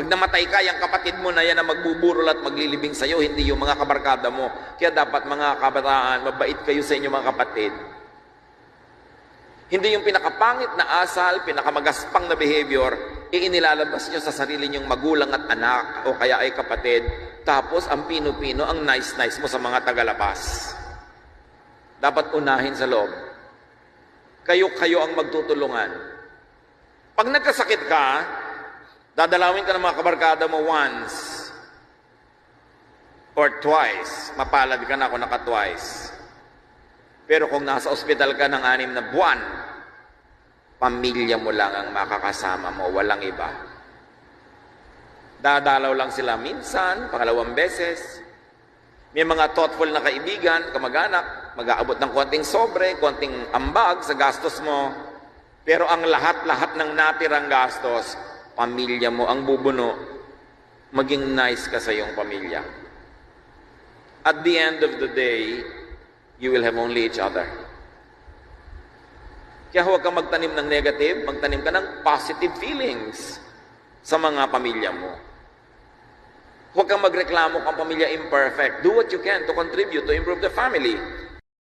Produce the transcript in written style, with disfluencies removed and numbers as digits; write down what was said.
Pag namatay ka, yung kapatid mo na yan na magbuburol at maglilibing sa'yo, hindi yung mga kabarkada mo. Kaya dapat mga kabataan, mabait kayo sa inyo mga kapatid. Hindi yung pinakapangit na asal, pinakamagaspang na behavior, inilalabas nyo sa sarili nyong magulang at anak o kaya ay kapatid. Tapos ang pino-pino, ang nice-nice mo sa mga tagalabas. Dapat unahin sa loob. Kayo ang magtutulungan. Pag nagkasakit ka, dadalawin ka ng mga kabarkada mo once or twice. Mapalad ka na kung naka-twice. Pero kung nasa ospital ka ng 6 na buwan, pamilya mo lang ang makakasama mo, walang iba. Dadalaw lang sila minsan, pangalawang beses. May mga thoughtful na kaibigan, kamag-anak, mag-aabot ng konting sobre, konting ambag sa gastos mo. Pero ang lahat-lahat ng natirang gastos, pamilya mo ang bubuno, maging nice ka sa iyong pamilya. At the end of the day, you will have only each other. Kaya huwag kang magtanim ng negative, magtanim ka ng positive feelings sa mga pamilya mo. Huwag kang magreklamo kung pamilya imperfect. Do what you can to contribute to improve the family.